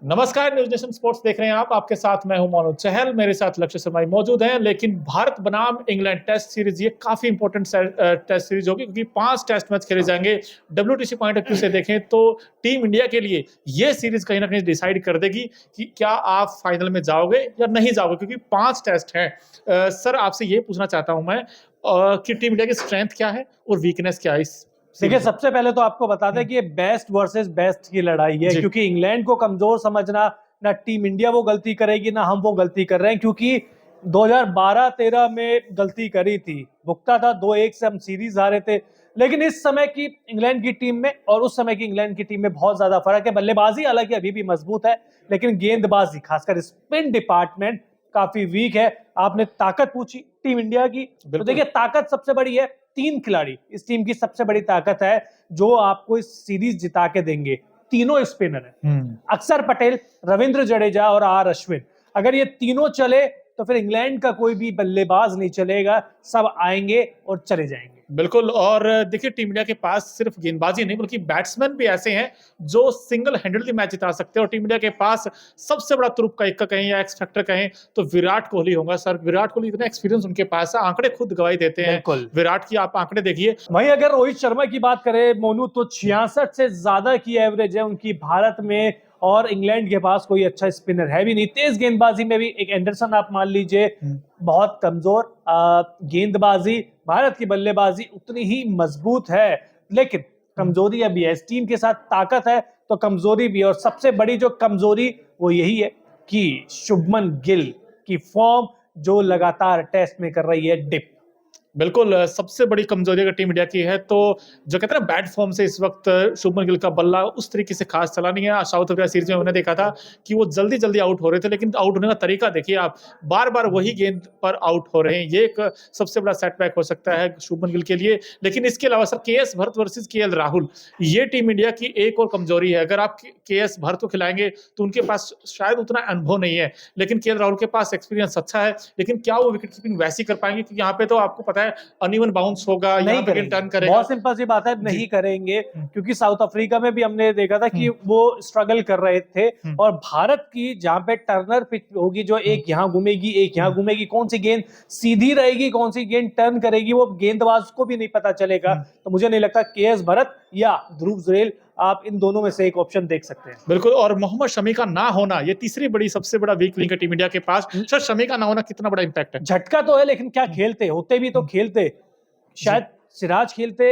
नमस्कार, news nation sports देख रहे हैं आप। आपके साथ मैं हूं मनोज चहल, मेरे साथ लक्ष्य शर्मा मौजूद हैं। लेकिन भारत बनाम इंग्लैंड टेस्ट सीरीज ये काफी इंपॉर्टेंट टेस्ट सीरीज होगी, क्योंकि 5 टेस्ट मैच खेले जाएंगे। WTC पॉइंट ऑफ व्यू से देखें तो टीम इंडिया के लिए ये सीरीज कहीं ना कहीं डिसाइड कर देगी कि क्या आप फाइनल में जाओगे या नहीं जाओगे, क्योंकि 5 टेस्ट हैं। सर, आपसे ये पूछना चाहता हूं मैं कि टीम इंडिया की स्ट्रेंथ क्या है और वीकनेस क्या है इस। देखिए, सबसे पहले तो आपको बता दें कि ये बेस्ट वर्सेस बेस्ट की लड़ाई है, क्योंकि इंग्लैंड को कमजोर समझना, ना टीम इंडिया वो गलती करेगी ना हम वो गलती कर रहे हैं, क्योंकि 2012-13 में गलती करी थी, भुगता था 2-1 से हम सीरीज हारे थे। लेकिन इस समय की इंग्लैंड की टीम में और उस समय की इंग्लैंड की टीम में बहुत ज्यादा फर्क है। बल्लेबाजी हालांकि अभी भी मजबूत है, लेकिन गेंदबाजी खासकर स्पिन डिपार्टमेंट काफी वीक है। आपने ताकत पूछी टीम इंडिया की, तो देखिए ताकत सबसे बड़ी है। 3 खिलाड़ी इस टीम की सबसे बड़ी ताकत है जो आपको इस सीरीज जिता के देंगे। तीनों स्पिनर हैं, अक्षर पटेल, रविंद्र जडेजा और आर अश्विन। अगर ये तीनों चले तो फिर इंग्लैंड का कोई भी बल्लेबाज नहीं चलेगा, सब आएंगे और चले जाएंगे। बिल्कुल। और देखिए, टीम इंडिया के पास सिर्फ गेंदबाजी नहीं बल्कि बैट्समैन भी ऐसे हैं जो सिंगल हैंडेडली मैच जिता सकते हैं। और टीम इंडिया के पास सबसे बड़ा तुरुप का इक्का कहें या एक्स फैक्टर कहें तो विराट कोहली होगा। सर, विराट कोहली इतना एक्सपीरियंस उनके पास है, आंकड़े खुद गवाही देते हैं। विराट की आप आंकड़े देखिए। वहीं अगर रोहित शर्मा की बात करें मोनू, तो 66 से ज्यादा की एवरेज है उनकी भारत में, और इंग्लैंड के पास कोई अच्छा स्पिनर है भी नहीं। तेज गेंदबाजी में भी एक एंडरसन आप मान लीजिए, बहुत कमजोर गेंदबाजी। भारत की बल्लेबाजी उतनी ही मजबूत है, लेकिन कमजोरी अभी है। इस टीम के साथ ताकत है तो कमजोरी भी है, और सबसे बड़ी जो कमजोरी वो यही है कि शुभमन गिल की फॉर्म जो लगातार टेस्ट में कर रही है डिप। बिल्कुल, सबसे बड़ी कमजोरी अगर टीम इंडिया की है तो जो कहते हैं ना, बैड फॉर्म से इस वक्त शुभमन गिल का बल्ला उस तरीके से खास चला नहीं है। साउथ अफ्रीका सीरीज में हमने देखा था कि वो जल्दी जल्दी आउट हो रहे थे, लेकिन आउट होने का तरीका देखिए आप, बार बार वही गेंद पर आउट हो रहे हैं। ये एक सबसे बड़ा सेटबैक हो सकता है शुभमन गिल के लिए। लेकिन इसके अलावा sir, KS Bharat versus KL Rahul, ये टीम इंडिया की एक और कमजोरी है। अगर आप KS भरत को खिलाएंगे तो उनके पास शायद उतना अनुभव नहीं है, लेकिन KL राहुल के पास एक्सपीरियंस अच्छा है। लेकिन क्या वो विकेट कीपिंग वैसी कर पाएंगे? क्योंकि यहाँ पे तो आपको पता है अनइवन बाउंस होगा, नहीं करेंगे, टर्न करेगा। बहुत सिंपल सी बात है, नहीं करेंगे। क्योंकि साउथ अफ्रीका में भी हमने देखा था कि वो स्ट्रगल कर रहे थे, और भारत की जहां पे टर्नर पिच होगी, जो एक यहाँ घूमेगी एक यहाँ घूमेगी, कौन सी गेंद सीधी रहेगी कौन सी गेंद टर्न करेगी वो गेंदबाज को भी नहीं पता चलेगा। तो मुझे नहीं लगता KS भरत या ध्रुव जुरेल, आप इन दोनों में से एक ऑप्शन देख सकते हैं। बिल्कुल। और मोहम्मद शमी का ना होना, ये तीसरी बड़ी सबसे बड़ा वीक लिंक है टीम इंडिया के पास। सर, शमी का ना होना कितना बड़ा इंपैक्ट है? झटका तो है, लेकिन क्या खेलते होते भी तो खेलते, शायद सिराज खेलते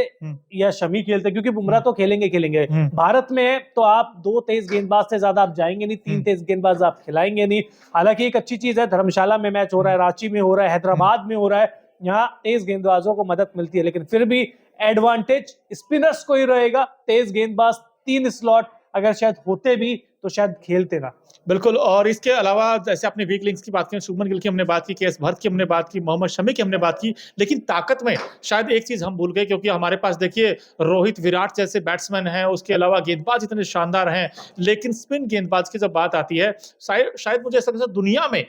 या शमी खेलते, क्योंकि बुमराह तो खेलेंगे। भारत में तो आप 2 तेज गेंदबाज से ज्यादा आप जाएंगे नहीं, 3 तेज गेंदबाज आप खिलाएंगे नहीं। हालांकि एक अच्छी चीज है, धर्मशाला में मैच हो रहा है, रांची में हो रहा है, हैदराबाद में हो रहा है, यहाँ तेज गेंदबाजों को मदद मिलती है। लेकिन फिर भी एडवांटेज स्पिनर्स को ही रहेगा। तेज गेंदबाज 3 स्लॉट अगर शायद होते भी तो शायद खेलते ना। बिल्कुल। और इसके अलावा जैसे आपने वीक लिंक्स की बात की, शुभमन गिल की हमने बात की, KS भरत की हमने बात की, मोहम्मद शमी की हमने बात की, लेकिन ताकत में शायद एक चीज हम भूल गए, क्योंकि हमारे पास देखिए रोहित, विराट जैसे बैट्समैन हैं, उसके अलावा गेंदबाज इतने शानदार हैं, लेकिन स्पिन गेंदबाज की जब बात आती है, शायद मुझे ऐसा लगता है दुनिया में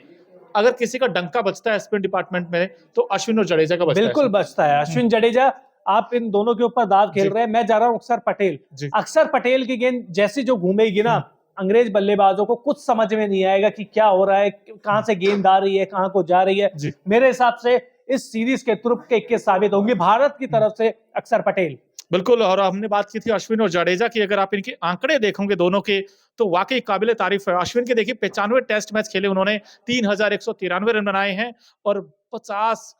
अगर किसी का डंका बचता है स्पिन डिपार्टमेंट में तो अश्विन और जडेजा का बचता है। बिल्कुल बचता है, अश्विन जडेजा। आप इन दोनों के ऊपर दाव खेल रहे हैं, मैं जा रहा हूं अक्षर पटेल। अक्षर पटेल की गेंद जैसी जो घूमेगी ना, अंग्रेज बल्लेबाजों को कुछ समझ में नहीं आएगा कि क्या हो रहा है, कहां से गेंद आ रही है, कहां को जा रही है। मेरे हिसाब से इस सीरीज के तुरुप के इक्के साबित होंगे भारत की तरफ से अक्षर पटेल। बिल्कुल। और हमने बात की थी अश्विन और जडेजा की, अगर आप इनके आंकड़े देखोगे दोनों के तो वाकई काबिले तारीफ है। अश्विन के देखिए 95 टेस्ट मैच खेले उन्होंने, 3193 रन बनाए हैं, और 50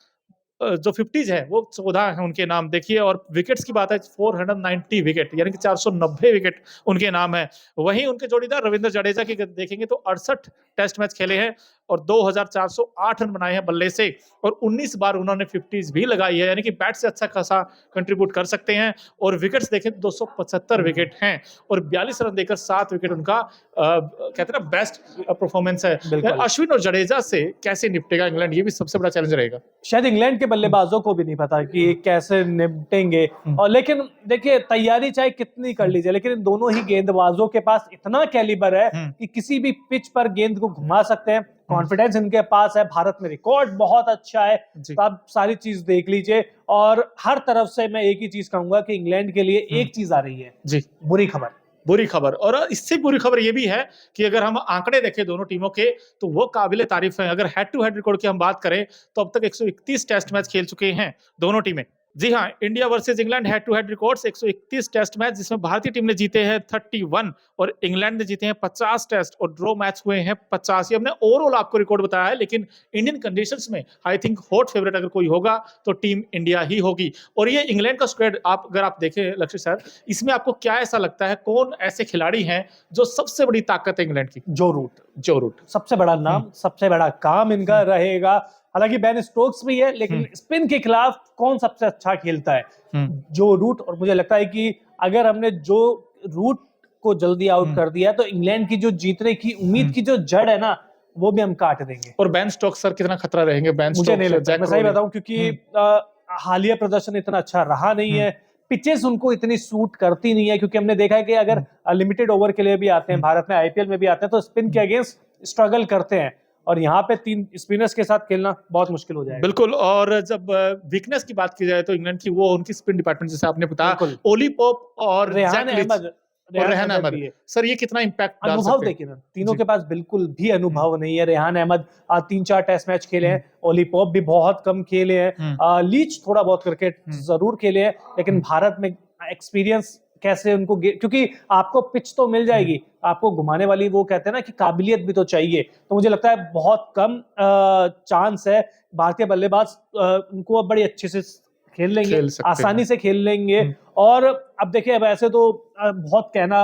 जो 50s है वो 14 है उनके नाम देखिए। और विकेट्स की बात है 490 विकेट, यानी कि 490 विकेट उनके नाम है। वहीं उनके जोड़ीदार रविंद्र जडेजा की देखेंगे तो 68 टेस्ट मैच खेले हैं और 2408 रन बनाए हैं बल्ले से, और 19 बार उन्होंने 50s भी लगाई है, यानी कि बैट से अच्छा खासा कंट्रीब्यूट कर सकते हैं। और विकेट्स देखें 275 विकेट हैं, और 42 रन देकर 7 विकेट उनका कहते हैं ना बेस्ट परफॉर्मेंस है। अश्विन और जडेजा से कैसे निपटेगा इंग्लैंड, ये भी सबसे बड़ा चैलेंज रहेगा। शायद इंग्लैंड के बल्लेबाजों को भी नहीं पता कि कैसे निपटेंगे। और लेकिन देखिए, तैयारी चाहे कितनी कर लीजिए, लेकिन इन दोनों ही गेंदबाजों के पास इतना कैलिबर है कि किसी भी पिच पर गेंद को घुमा सकते हैं। कॉन्फिडेंस इनके पास है, भारत में रिकॉर्ड बहुत अच्छा है, तो आप सारी चीज देख लीजिए। और हर तरफ से मैं एक ही चीज कहूंगा कि इंग्लैंड के लिए एक चीज आ रही है, बुरी खबर। बुरी खबर। और इससे बुरी खबर ये भी है कि अगर हम आंकड़े देखें दोनों टीमों के, तो वो काबिले तारीफ है। अगर हेड टू हेड रिकॉर्ड की हम बात करें, तो अब तक 131 टेस्ट मैच खेल चुके हैं दोनों टीमें। जी हाँ, India versus England head to head records 131 test match, जिसमें भारतीय टीम ने जीते हैं 31 और इंग्लैंड ने जीते हैं 50 टेस्ट और ड्रॉ मैच हुए हैं 50। ये हमने ओवरऑल आपको रिकॉर्ड बताया है, लेकिन इंडियन कंडीशंस में आई थिंक हॉट फेवरेट अगर कोई होगा तो टीम इंडिया ही होगी। और ये इंग्लैंड का स्क्वाड अगर आप देखें लक्ष्य सर, इसमें आपको क्या ऐसा लगता है, कौन ऐसे खिलाड़ी हैं जो सबसे बड़ी ताकत है इंग्लैंड की? जो रूट सबसे बड़ा नाम, सबसे बड़ा काम इनका रहेगा। हालांकि बेन स्टोक्स भी है, लेकिन स्पिन के खिलाफ कौन सबसे अच्छा खेलता है? जो रूट। और मुझे लगता है कि अगर हमने जो रूट को जल्दी आउट कर दिया तो इंग्लैंड की जो जीतने की उम्मीद की जो जड़ है ना, वो भी हम काट देंगे। और बेन स्टोक्स सर कितना खतरा रहेंगे? मुझे नहीं लगता, मैं सही बताऊं, क्योंकि हालिया प्रदर्शन इतना अच्छा रहा नहीं है। पिचेस उनको इतनी सूट करती नहीं है, क्योंकि हमने देखा है कि अगर लिमिटेड ओवर के लिए भी आते हैं, भारत में आईपीएल में भी आते हैं, तो स्पिन के अगेंस्ट स्ट्रगल करते हैं। और यहाँ पे 3 स्पिनर्स के साथ खेलना बहुत मुश्किल हो जाएगा। बिल्कुल। और जब वीकनेस की बात की जाए तो इंग्लैंड की वो उनकी स्पिन डिपार्टमेंट, जैसे आपने बताया, ओली पोप और रेहान अहमद, सर ये कितना इंपैक्ट डाल सकते हैं? अनुभव देखिए ना, तीनों के पास बिल्कुल भी अनुभव नहीं है। रेहान अहमद 3-4 टेस्ट मैच खेले हैं, ओली पोप भी बहुत कम खेले हैं, लीच थोड़ा बहुत क्रिकेट जरूर खेले हैं, लेकिन भारत में एक्सपीरियंस कैसे उनको, क्योंकि आपको पिच तो मिल जाएगी, आपको घुमाने वाली वो कहते हैं ना कि काबिलियत भी तो चाहिए। तो मुझे लगता है बहुत कम चांस है भारतीय बल्लेबाज उनको अब बड़ी अच्छे से खेल लेंगे, आसानी से खेल लेंगे। और अब देखिए, अब ऐसे तो बहुत कहना,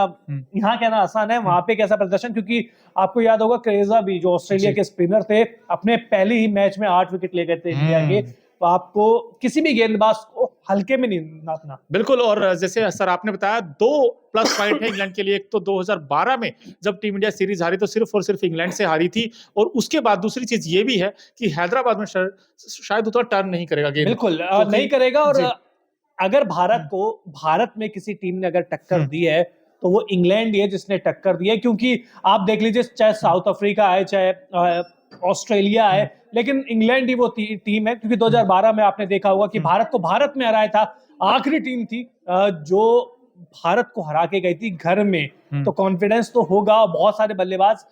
यहाँ कहना आसान है, वहां पे कैसा प्रदर्शन, क्योंकि आपको याद होगा क्रेजा भी जो ऑस्ट्रेलिया के स्पिनर थे, अपने पहले ही मैच में 8 विकेट ले गए थे इंडिया के। तो आपको किसी भी गेंदबाज को हल्के में नहीं नापना। बिल्कुल। और जैसे सर आपने बताया, 2 प्लस पॉइंट है इंग्लैंड के लिए। एक तो 2012 में जब टीम इंडिया सीरीज हारी तो सिर्फ और सिर्फ इंग्लैंड से हारी थी, और उसके बाद दूसरी चीज ये भी है कि हैदराबाद में शायद उतना टर्न नहीं करेगा गेंद। बिल्कुल नहीं करेगा। और अगर भारत में किसी टीम ने अगर टक्कर दी है तो वो इंग्लैंड ही है जिसने टक्कर दी है, क्योंकि आप देख लीजिए, चाहे साउथ अफ्रीका आए, चाहे ऑस्ट्रेलिया है, लेकिन इंग्लैंड ही वो टीम है। क्योंकि 2012 में आपने देखा होगा कि भारत को भारत में हराया था, आखिरी टीम थी जो भारत को हरा के गई थी घर में। तो कॉन्फिडेंस तो होगा, बहुत सारे बल्लेबाज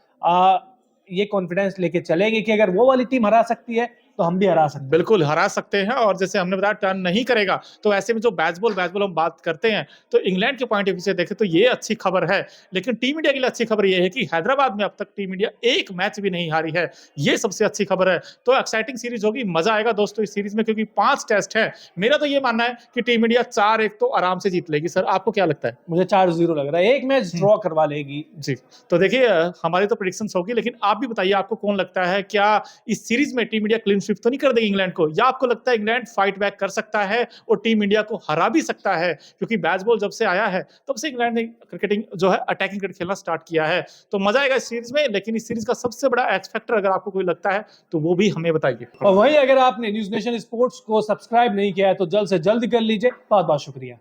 ये कॉन्फिडेंस लेके चलेंगे कि अगर वो वाली टीम हरा सकती है तो हम भी हरा सकते हैं। बिल्कुल हरा सकते हैं। और जैसे हमने बताया टर्न नहीं करेगा, तो ऐसे में जो बैट्सबॉल हम बात करते हैं, तो इंग्लैंड के पॉइंट ऑफ व्यू से देखें तो ये अच्छी खबर है। लेकिन टीम इंडिया के लिए अच्छी खबर ये है कि हैदराबाद में अब तक टीम इंडिया एक मैच भी नहीं हारी है, ये सबसे अच्छी खबर है। तो एक्साइटिंग सीरीज होगी, मजा आएगा दोस्तों इस सीरीज में, क्योंकि 5 टेस्ट है। मेरा तो ये मानना है कि टीम इंडिया 4-1 तो आराम से जीत लेगी। सर आपको क्या लगता है? मुझे 4-0 लग रहा है, एक मैच ड्रॉ करवा लेगी। जी, तो देखिए हमारी तो प्रेडिक्शंस होगी, लेकिन आप भी बताइए आपको कौन लगता है, क्या इस सीरीज में टीम इंडिया क्लीन स्वीप तो नहीं कर देगी इंग्लैंड को, या आपको लगता है इंग्लैंड फाइट बैक कर सकता है और टीम इंडिया को हरा भी सकता है? क्योंकि बैट्सबॉल जब से आया है तब से इंग्लैंड ने क्रिकेटिंग जो है अटैकिंग क्रिकेट खेलना स्टार्ट किया है। तो मजा आएगा इस सीरीज में। लेकिन इस सीरीज का सबसे बड़ा एक्स फैक्टर अगर आपको कोई लगता है तो वो भी हमें बताइए। और वहीं अगर आपने न्यूज़ नेशन स्पोर्ट्स को सब्सक्राइब नहीं किया है तो जल्द से जल्द कर लीजिए। बहुत बहुत शुक्रिया।